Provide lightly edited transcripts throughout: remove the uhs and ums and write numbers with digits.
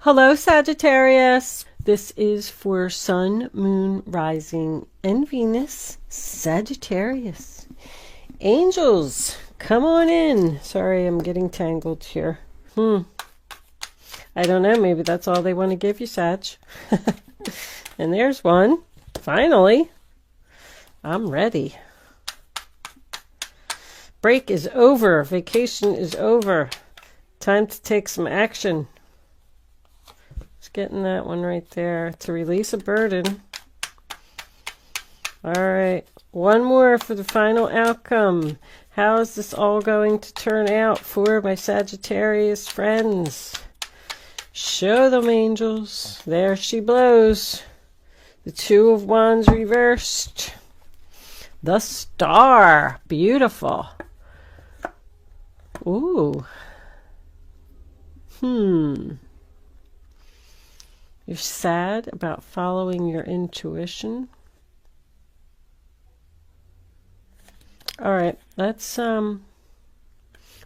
Hello, Sagittarius. This is for Sun, Moon, Rising, and Venus, Sagittarius. Angels, come on in. Sorry, I'm getting tangled here. I don't know. Maybe that's all they want to give you, Sag. And there's one. Finally. I'm ready. Break is over. Vacation is over. Time to take some action. Just getting that one right there. To release a burden. All right. One more for the final outcome. How is this all going to turn out for my Sagittarius friends? Show them, angels. There she blows. The Two of Wands reversed. The Star. Beautiful. Ooh. You're sad about following your intuition. All right, let's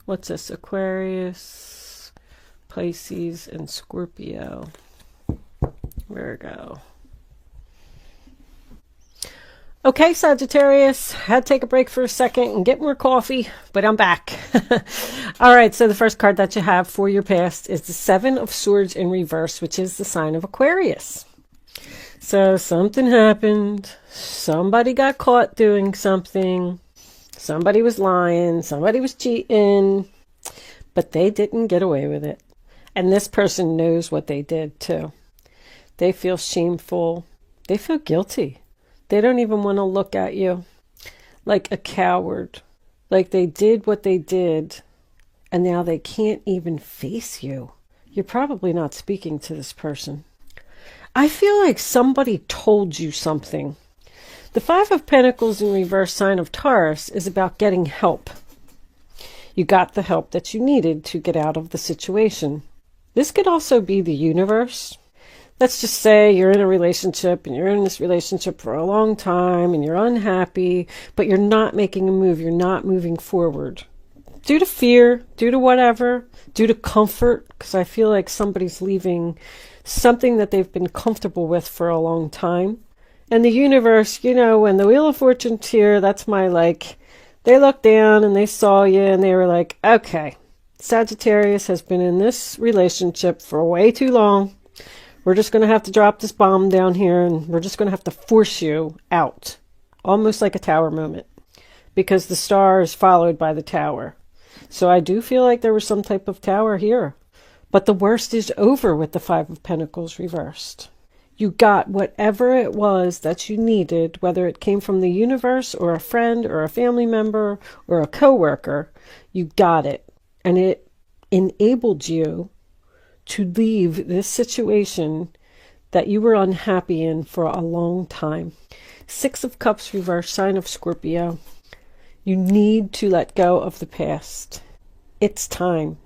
what's this? Aquarius, Pisces, and Scorpio. Virgo. Okay, Sagittarius, had to take a break for a second and get more coffee, but I'm back. All right, so the first card that you have for your past is the Seven of Swords in reverse, which is the sign of Aquarius. So something happened. Somebody got caught doing something. Somebody was lying. Somebody was cheating. But they didn't get away with it. And this person knows what they did, too. They feel shameful. They feel guilty. They don't even want to look at you like a coward. Like they did what they did, and now they can't even face you. You're probably not speaking to this person. I feel like somebody told you something. The Five of Pentacles in reverse, sign of Taurus, is about getting help. You got the help that you needed to get out of the situation. This could also be the universe. Let's just say you're in a relationship and you're in this relationship for a long time and you're unhappy, but you're not making a move. You're not moving forward. Due to fear, due to whatever, due to comfort, because I feel like somebody's leaving something that they've been comfortable with for a long time. And the universe, you know, when the Wheel of Fortune's here, that's my they looked down and they saw you and they were like, okay, Sagittarius has been in this relationship for way too long. We're just going to have to drop this bomb down here and we're just going to have to force you out. Almost like a tower moment. Because the star is followed by the tower. So I do feel like there was some type of tower here. But the worst is over with the Five of Pentacles reversed. You got whatever it was that you needed, whether it came from the universe or a friend or a family member or a coworker. You got it. And it enabled you to leave this situation that you were unhappy in for a long time. Six of Cups reverse, sign of Scorpio. You need to let go of the past. It's time.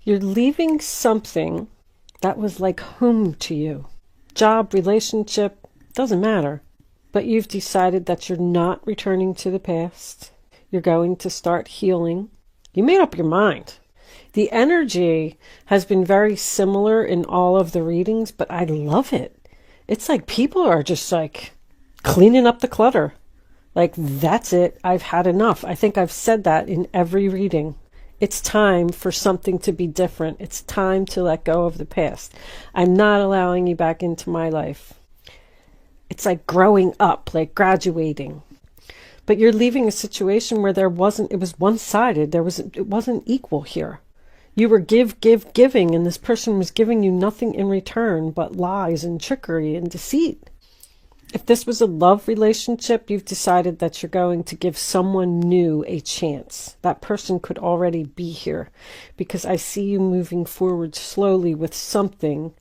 You're leaving something that was like home to you. Job, relationship, doesn't matter. But you've decided that you're not returning to the past. You're going to start healing. You made up your mind. The energy has been very similar in all of the readings, but I love it. It's like people are just like cleaning up the clutter. Like, that's it. I've had enough. I think I've said that in every reading. It's time for something to be different. It's time to let go of the past. I'm not allowing you back into my life. It's like growing up, like graduating. But you're leaving a situation where it was one-sided. It wasn't equal here. You were giving, and this person was giving you nothing in return but lies and trickery and deceit. If this was a love relationship, you've decided that you're going to give someone new a chance. That person could already be here because I see you moving forward slowly with something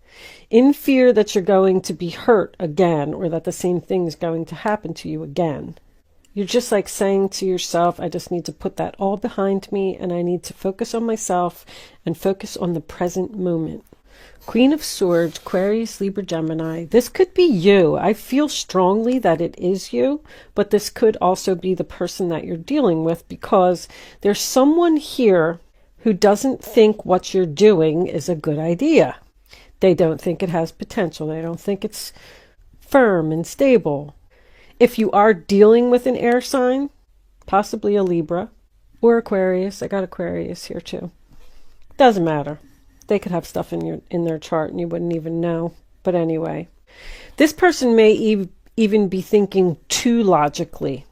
in fear that you're going to be hurt again or that the same thing is going to happen to you again. You're just like saying to yourself, I just need to put that all behind me and I need to focus on myself and focus on the present moment. Queen of Swords, Aquarius, Libra, Gemini. This could be you. I feel strongly that it is you, but this could also be the person that you're dealing with because there's someone here who doesn't think what you're doing is a good idea. They don't think it has potential. They don't think it's firm and stable. If you are dealing with an air sign, possibly a Libra or Aquarius, I got Aquarius here too. Doesn't matter. They could have stuff in their chart and you wouldn't even know. But anyway, this person may even be thinking too logically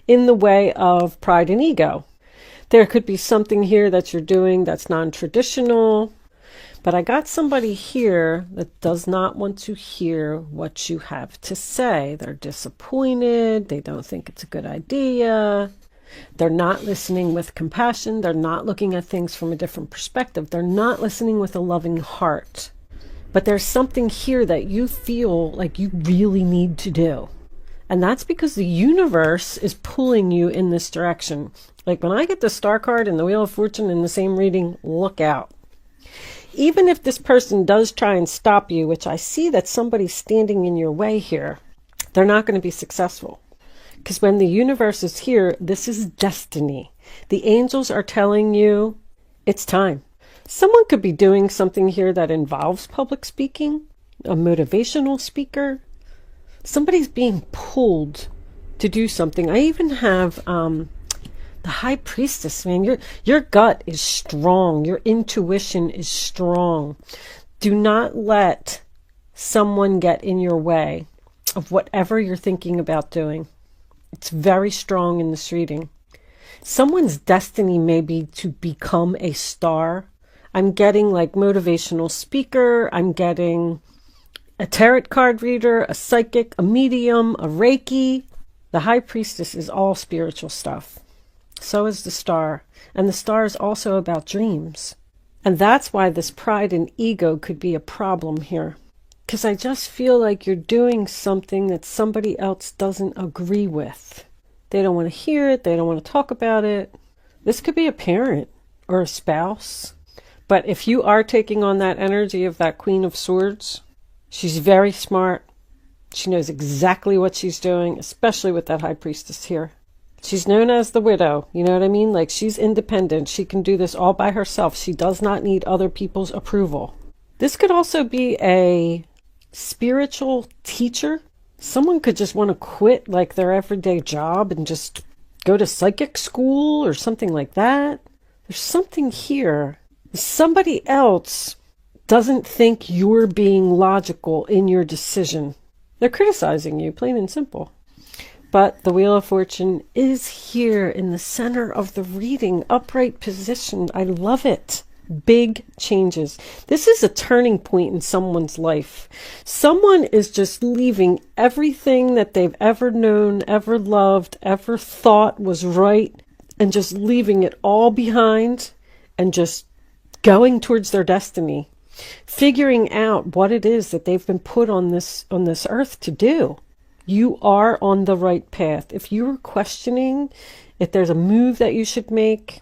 in the way of pride and ego. There could be something here that you're doing that's non-traditional, but I got somebody here that does not want to hear what you have to say. They're disappointed. They don't think it's a good idea. They're not listening with compassion. They're not looking at things from a different perspective. They're not listening with a loving heart. But there's something here that you feel like you really need to do. And that's because the universe is pulling you in this direction. Like when I get the Star card and the Wheel of Fortune in the same reading, look out. Even if this person does try and stop you, which I see that somebody's standing in your way here, they're not going to be successful. Because when the universe is here, this is destiny. The angels are telling you it's time. Someone could be doing something here that involves public speaking, a motivational speaker. Somebody's being pulled to do something. I even have the High Priestess, man. Your gut is strong. Your intuition is strong. Do not let someone get in your way of whatever you're thinking about doing. It's very strong in this reading. Someone's destiny may be to become a star. I'm getting like motivational speaker. I'm getting a tarot card reader, a psychic, a medium, a Reiki. The High Priestess is all spiritual stuff. So is the Star. And the Star is also about dreams. And that's why this pride and ego could be a problem here. Because I just feel like you're doing something that somebody else doesn't agree with. They don't want to hear it. They don't want to talk about it. This could be a parent or a spouse. But if you are taking on that energy of that Queen of Swords, she's very smart. She knows exactly what she's doing, especially with that High Priestess here. She's known as the widow. You know what I mean? Like she's independent. She can do this all by herself. She does not need other people's approval. This could also be a spiritual teacher. Someone could just want to quit like their everyday job and just go to psychic school or something like that. There's something here. Somebody else doesn't think you're being logical in your decision. They're criticizing you, plain and simple. But the Wheel of Fortune is here in the center of the reading, upright positioned. I love it. Big changes. This is a turning point in someone's life. Someone is just leaving everything that they've ever known, ever loved, ever thought was right, and just leaving it all behind and just going towards their destiny, figuring out what it is that they've been put on this earth to do. You are on the right path. If you were questioning if there's a move that you should make,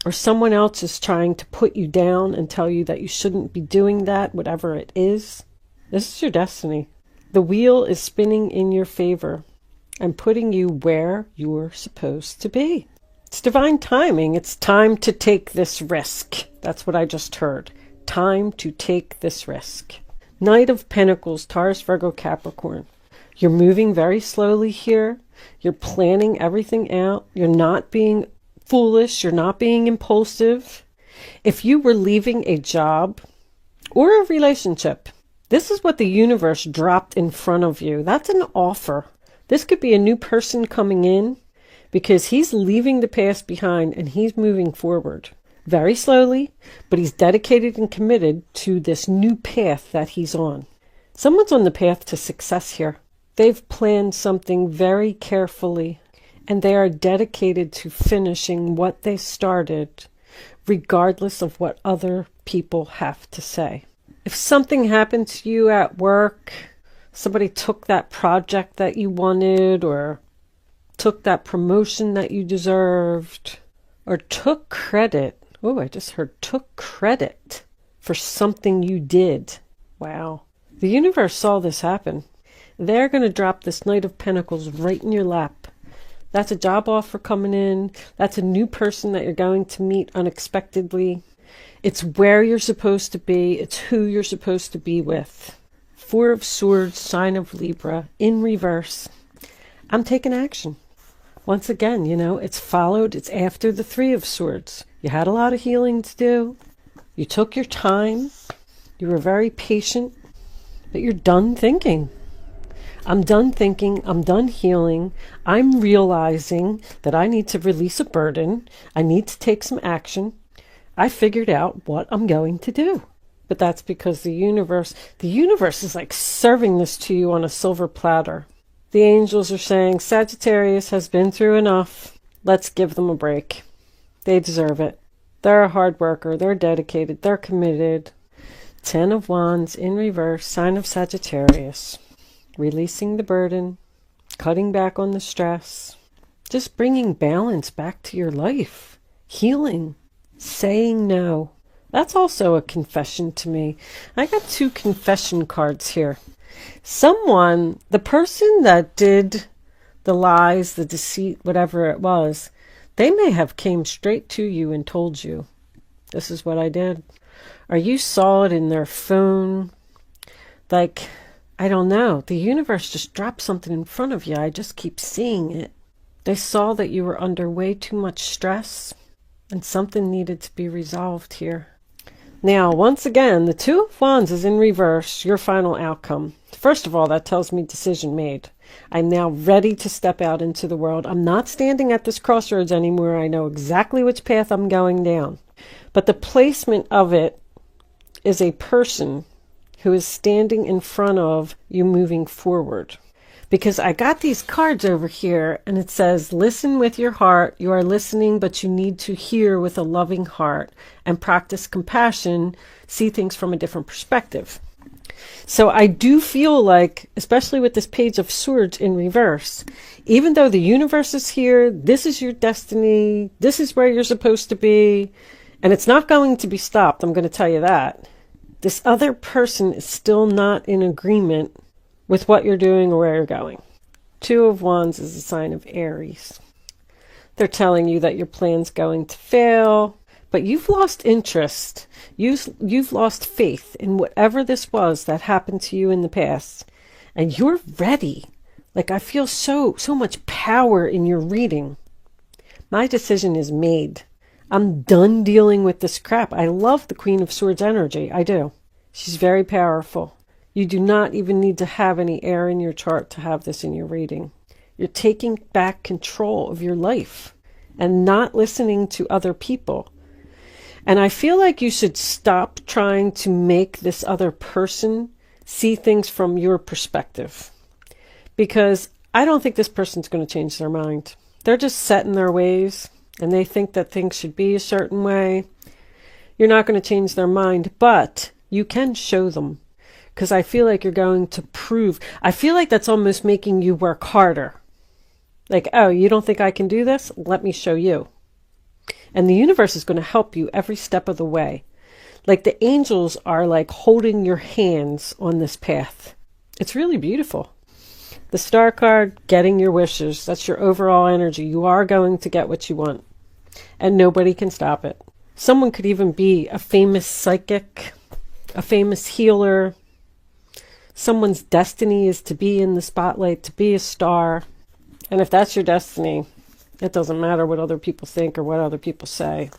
or someone else is trying to put you down and tell you that you shouldn't be doing that, whatever it is, this is your destiny. The wheel is spinning in your favor and putting you where you're supposed to be. It's divine timing. It's time to take this risk. That's what I just heard. Time to take this risk. Knight of Pentacles, Taurus, Virgo, Capricorn. You're moving very slowly here. You're planning everything out. You're not being foolish. You're not being impulsive. If you were leaving a job or a relationship, this is what the universe dropped in front of you. That's an offer. This could be a new person coming in because he's leaving the past behind and he's moving forward very slowly, but he's dedicated and committed to this new path that he's on. Someone's on the path to success here. They've planned something very carefully, and they are dedicated to finishing what they started, regardless of what other people have to say. If something happened to you at work, somebody took that project that you wanted, or took that promotion that you deserved, or took credit. Oh, I just heard took credit for something you did. Wow. The universe saw this happen. They're going to drop this Knight of Pentacles right in your lap. That's a job offer coming in. That's a new person that you're going to meet unexpectedly. It's where you're supposed to be. It's who you're supposed to be with. Four of Swords, sign of Libra, in reverse. I'm taking action. Once again, it's followed. It's after the Three of Swords. You had a lot of healing to do. You took your time. You were very patient. But you're done thinking. I'm done thinking. I'm done healing. I'm realizing that I need to release a burden. I need to take some action. I figured out what I'm going to do. But that's because the universe is like serving this to you on a silver platter. The angels are saying, Sagittarius has been through enough. Let's give them a break. They deserve it. They're a hard worker. They're dedicated. They're committed. 10 of Wands in reverse, sign of Sagittarius. Releasing the burden, cutting back on the stress, just bringing balance back to your life. Healing, saying no. That's also a confession to me. I got 2 confession cards here. Someone, the person that did the lies, the deceit, whatever it was, they may have came straight to you and told you, this is what I did. Or you saw it in their phone. Like, I don't know. The universe just dropped something in front of you. I just keep seeing it. They saw that you were under way too much stress and something needed to be resolved here. Now, once again, the Two of Wands is in reverse, your final outcome. First of all, that tells me decision made. I'm now ready to step out into the world. I'm not standing at this crossroads anymore. I know exactly which path I'm going down. But the placement of it is a person who is standing in front of you moving forward. Because I got these cards over here and it says, listen with your heart. You are listening, but you need to hear with a loving heart and practice compassion, see things from a different perspective. So I do feel like, especially with this Page of Swords in reverse, even though the universe is here, this is your destiny, this is where you're supposed to be, and it's not going to be stopped, I'm going to tell you that. This other person is still not in agreement with what you're doing or where you're going. Two of Wands is a sign of Aries. They're telling you that your plan's going to fail, but you've lost interest. You've lost faith in whatever this was that happened to you in the past. And you're ready. Like, I feel so much power in your reading. My decision is made. I'm done dealing with this crap. I love the Queen of Swords energy. I do. She's very powerful. You do not even need to have any air in your chart to have this in your reading. You're taking back control of your life and not listening to other people. And I feel like you should stop trying to make this other person see things from your perspective. Because I don't think this person's going to change their mind. They're just set in their ways and they think that things should be a certain way. You're not going to change their mind, but you can show them. Because I feel like you're going to prove. I feel like that's almost making you work harder. Like, oh, you don't think I can do this? Let me show you. And the universe is going to help you every step of the way. Like the angels are like holding your hands on this path. It's really beautiful. The Star card, getting your wishes. That's your overall energy. You are going to get what you want. And nobody can stop it. Someone could even be a famous psychic, a famous healer. Someone's destiny is to be in the spotlight, to be a star. And if that's your destiny, it doesn't matter what other people think or what other people say.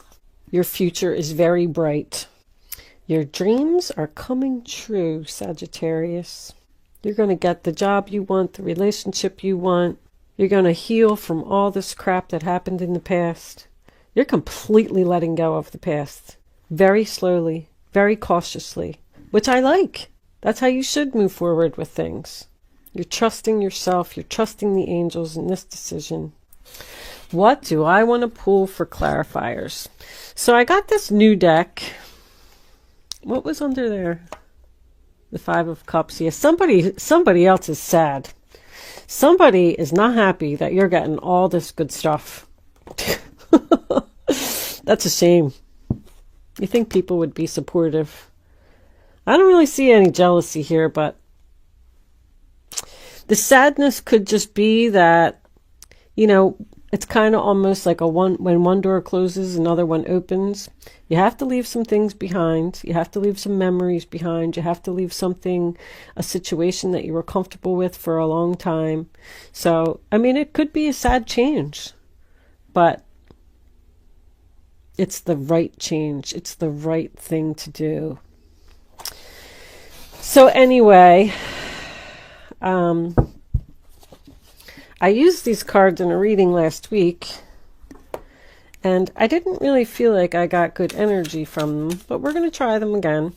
Your future is very bright. Your dreams are coming true, Sagittarius. You're going to get the job you want, the relationship you want. You're going to heal from all this crap that happened in the past. You're completely letting go of the past. Very slowly, very cautiously, which I like. That's how you should move forward with things. You're trusting yourself. You're trusting the angels in this decision. What do I want to pull for clarifiers? So I got this new deck. What was under there? The Five of Cups. Yeah, somebody else is sad. Somebody is not happy that you're getting all this good stuff. That's a shame. You think people would be supportive. I don't really see any jealousy here, but the sadness could just be that, you know, it's kind of almost like when one door closes, another one opens. You have to leave some things behind. You have to leave some memories behind. You have to leave something, a situation that you were comfortable with for a long time. So, I mean, it could be a sad change, but it's the right change. It's the right thing to do. So anyway, I used these cards in a reading last week, and I didn't really feel like I got good energy from them, but we're going to try them again.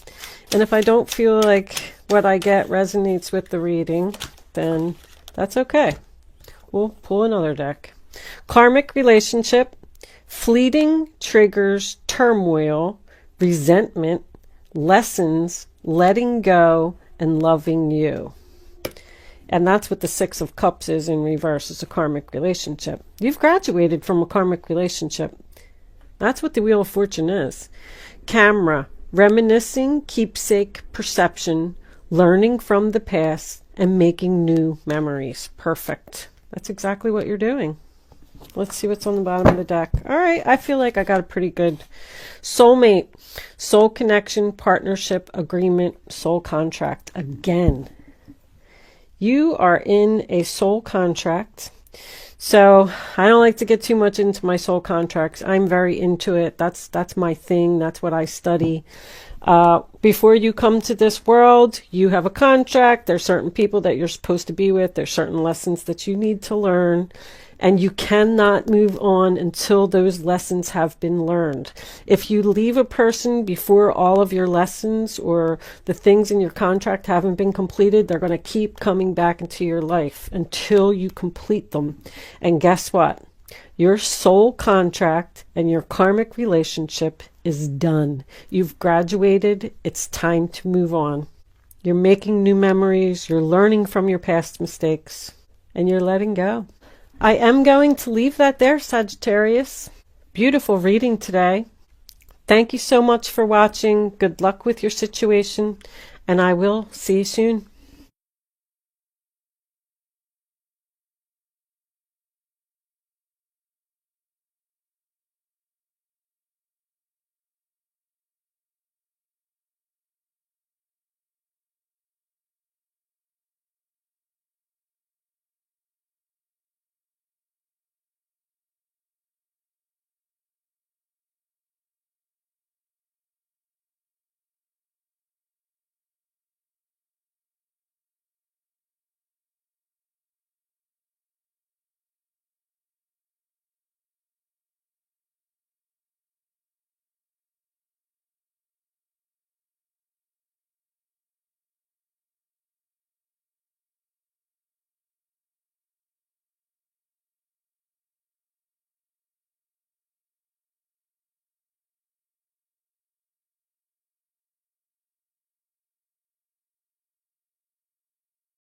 And if I don't feel like what I get resonates with the reading, then that's okay. We'll pull another deck. Karmic relationship, fleeting triggers, turmoil, resentment, lessons, letting go, and loving you. And that's what the Six of Cups is in reverse. It's a karmic relationship. You've graduated from a karmic relationship. That's what the Wheel of Fortune is. Camera, reminiscing, keepsake, perception, learning from the past, and making new memories. Perfect. That's exactly what you're doing. Let's see what's on the bottom of the deck. All right, I feel like I got a pretty good soulmate, soul connection, partnership, agreement, soul contract. Again, you are in a soul contract. So I don't like to get too much into my soul contracts. I'm very into it. That's my thing. That's what I study. Before you come to this world, you have a contract. There's certain people that you're supposed to be with. There's certain lessons that you need to learn. And you cannot move on until those lessons have been learned. If you leave a person before all of your lessons or the things in your contract haven't been completed, they're going to keep coming back into your life until you complete them. And guess what? Your soul contract and your karmic relationship is done. You've graduated. It's time to move on. You're making new memories. You're learning from your past mistakes. And you're letting go. I am going to leave that there, Sagittarius. Beautiful reading today. Thank you so much for watching. Good luck with your situation, and I will see you soon.